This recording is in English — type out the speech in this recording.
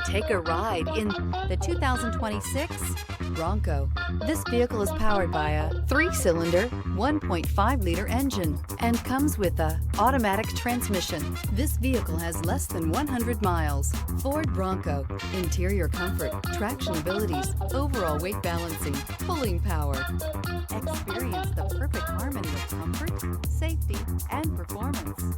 Take a ride in the 2026 Bronco. This vehicle is powered by a 3-cylinder, 1.5-liter engine and comes with a automatic transmission. This vehicle has less than 100 miles. Ford Bronco. Interior comfort, traction abilities, overall weight balancing, pulling power. Experience the perfect harmony of comfort, safety, and performance.